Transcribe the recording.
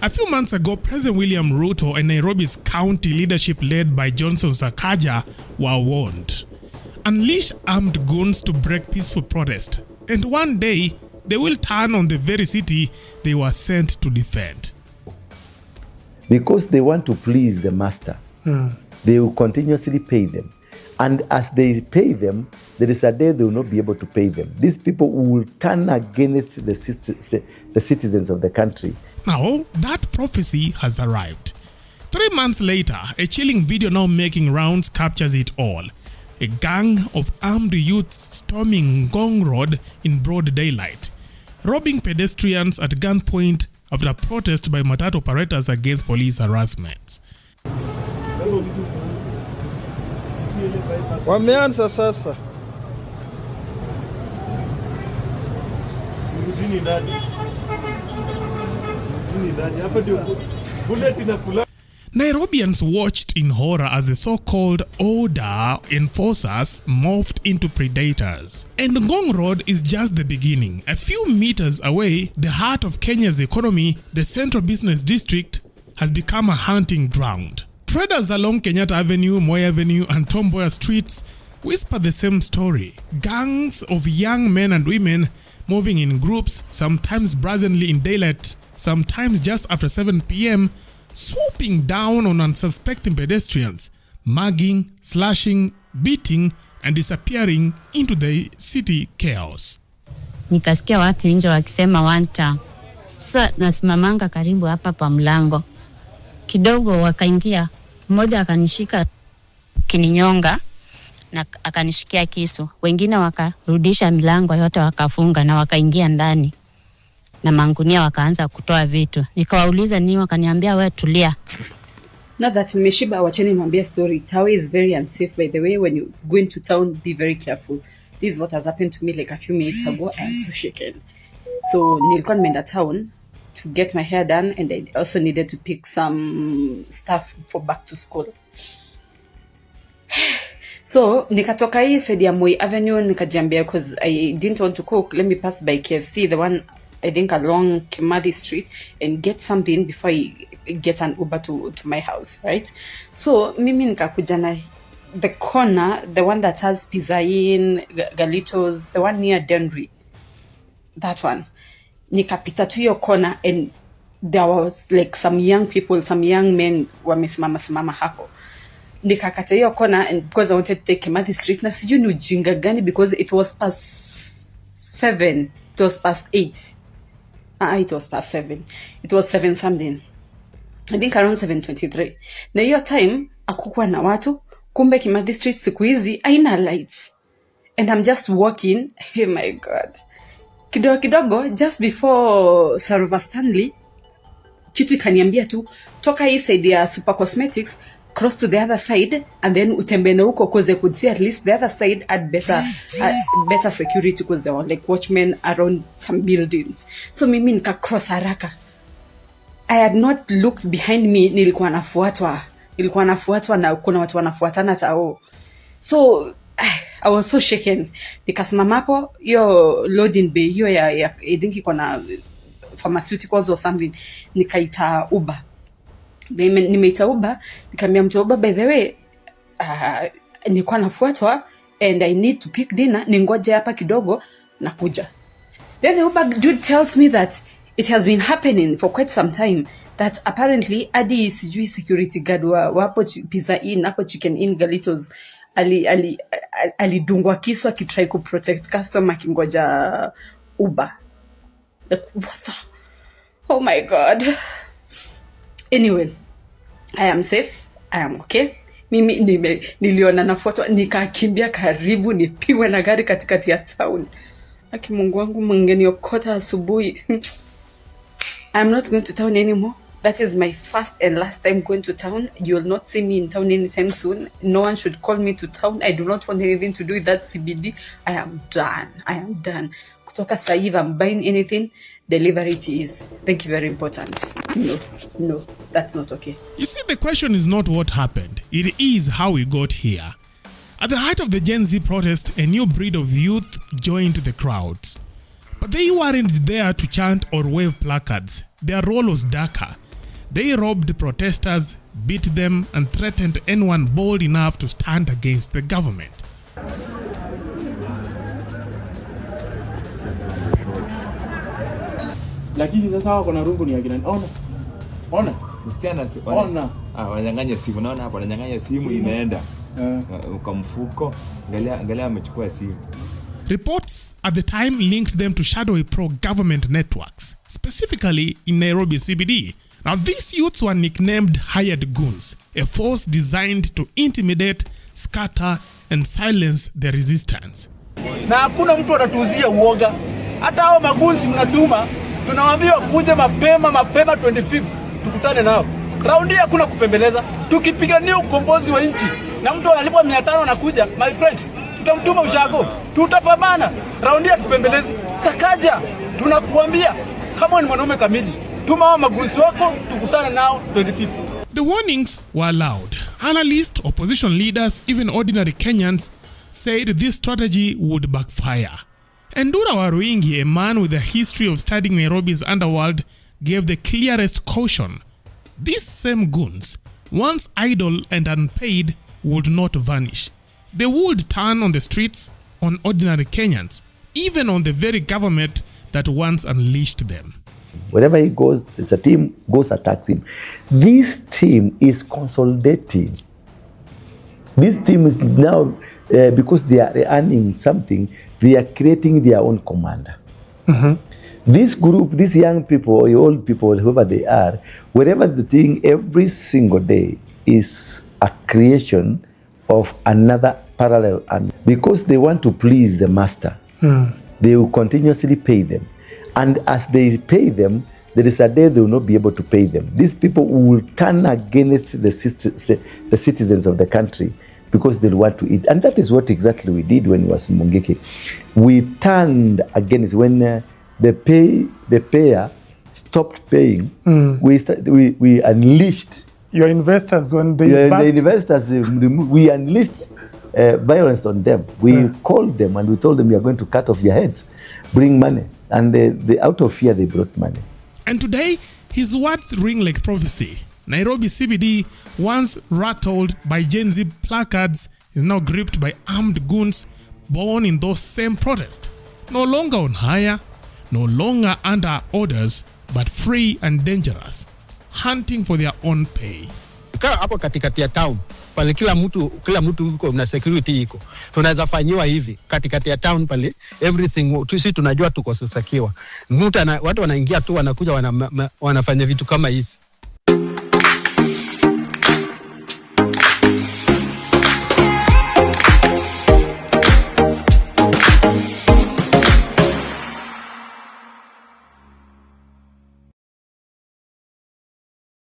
A few months ago, President William Ruto and Nairobi's county leadership led by Johnson Sakaja were warned. Unleash armed goons to break peaceful protest, and one day they will turn on the very city they were sent to defend. Because they want to please the master, they will continuously pay them. And as they pay them, there is a day they will not be able to pay them. These people will turn against the citizens of the country. Now, that prophecy has arrived. 3 months later, a chilling video now making rounds captures it all. A gang of armed youths storming Ngong Road in broad daylight, robbing pedestrians at gunpoint after a protest by matatu operators against police harassment. Wameanza sasa. Nairobians watched in horror as the so-called order enforcers morphed into predators. And Ngong Road is just the beginning. A few meters away, the heart of Kenya's economy, the central business district, has become a hunting ground. Traders along Kenyatta Avenue, Moi Avenue, and Tom Mboya streets whisper the same story. Gangs of young men and women moving in groups, sometimes brazenly in daylight, sometimes just after 7 p.m., swooping down on unsuspecting pedestrians, mugging, slashing, beating, and disappearing into the city chaos. Nikasikia watu nje wakisema wanta. Sasa nasimamanga karibu hapa pa mlango. Kidogo wakaingia, mmoja akanishika kininyonga na akanishikia kisu. Wengine wakarudisha milango yote wakafunga na wakaingia ndani. Na mangunia wakaanza kutoa vitu. Nikawauliza nini, wakaniambia wewe tulia. Not that nimeshiba, wacheni niambie story. Tawe is very unsafe, by the way. When you go into town, be very careful. This is what has happened to me like a few minutes ago. I am so shaken. So nilikuwa nimeenda town to get my hair done, and I also needed to pick some stuff for back to school. So nikatoka hii side ya Moi Avenue, nikajambia because I didn't want to cook, let me pass by KFC, the one I think along Kimathi Street, and get something before I get an Uber to my house, right? So mimi nikakuja na the corner, the one that has Pizza Inn, Galitos, the one near Ndura, that one. Nikapita to your corner, and there was like some young people, some young men wamesimama hapo. Nikakata hiyo corner, and because I wanted to take Kimathi Street, na sijui ni ujinga gani, because it was past 7, it was past 8. It was past 7. It was 7 something. I think around 7:23. Na hiyo time akukuwa na watu, kumbe Kimathi Street siku hizi haina lights. And I'm just walking, oh my god. Kidogo, just before Sarova Stanley, kitu ikaniambia tu, toka hii side ya Super Cosmetics, cross to the other side, and then utembene huko, because they could see at least the other side had better security, because there were like watchmen around some buildings. So mimi nika cross haraka. I had not looked behind me, nilikuwa nafuatwa na kuna watu wanafuatana tao. So I was so shaken. Nikasimama hapo, hiyo loading bay, hiyo ya I think iko na pharmaceuticals or something, nikaita Uber. Nimeita Uber, nikamwambia mtu Uber, by the way, nilikuwa nafuatwa and I need to pick dinner, ningoje hapa kidogo nakuja. Then the Uber dude tells me that it has been happening for quite some time, that apparently adi sijui security guard wapo Pizza Inn, hapo Chicken Inn, Galitos, alidungwa kisu akitry ku protect customer kingoja Uber. Like, what the? Oh my god. Anyway, I am safe. I am okay. Mimi niliona nafuatwa, nikakimbia karibu nipigwe na gari katikati ya town. Aki Mungu wangu, mngeniokota asubuhi. I'm not going to town anymore. That is my first and last time going to town. You will not see me in town anytime soon. No one should call me to town. I do not want anything to do with that CBD. I am done. Kutoka saa hii, if I'm buying anything, delivery it is. Thank you, very important. No, that's not okay. You see, the question is not what happened. It is how we got here. At the height of the Gen Z protest, a new breed of youth joined the crowds. But they weren't there to chant or wave placards. Their role was darker. They robbed protesters, beat them, and threatened anyone bold enough to stand against the government. Lakini sasa wako na rungu ni akina ona msichana ona wananyang'anya simu, naona hapo wananyang'anya simu imeenda kwa mfuko, angalia amechukua simu. Reports at the time linked them to shadowy pro-government networks, specifically in Nairobi CBD. Now these youths were nicknamed hired goons, a force designed to intimidate, scatter and silence the resistance. Na hakuna mtu anatuuzia uoga. Hata hao magunzi mnatuma, tunawaambia kuja mapema 25 tukutane nao. Raundi hakuna kupembeleza. Tukipigania ukombozi wa nchi na mtu analipwa 500 anakuja, my friend, tutamtuma ushago. Tutapambana. Raundi tupembelezi. Sakaja, tunakuambia kama ni mwanaume kamili, tuma hao magunzi wako tukutane nao 25. The warnings were loud. Analysts, opposition leaders, even ordinary Kenyans said this strategy would backfire. Ndura Waruinge, a man with a history of studying Nairobi's underworld, gave the clearest caution. These same goons, once idle and unpaid, would not vanish. They would turn on the streets, on ordinary Kenyans, even on the very government that once unleashed them. Wherever he goes, there's a team goes attacks him. This team is consolidating. This team is now, because they are earning something, they are creating their own commander. Mm-hmm. This group, these young people, or old people, whoever they are, whatever they're doing every single day is a creation of another parallel army. Because they want to please the master, they will continuously pay them. And as they pay them, there is a day they will not be able to pay them. These people will turn against the citizens of the country because they want to eat. And that is what exactly we did when it was Mungiki. We turned against, when the payer stopped paying, we unleashed. Your investors, when the investors, we unleashed violence on them. We called them and we told them, you are going to cut off your heads, bring money. And they out of fear, they brought money. And today, his words ring like prophecy. Nairobi CBD, once rattled by Gen Z placards, is now gripped by armed goons born in those same protests. No longer on hire, no longer under orders, but free and dangerous, hunting for their own pay. Kaa hapo katikati ya town, pale kila mtu yuko na security iko. Tunaweza fanyiwa hivi katikati ya town pale, everything sisi tunajua tuko sasakiwa. Watu wanaingia tu, wanakuja wanafanya vitu kama hizi.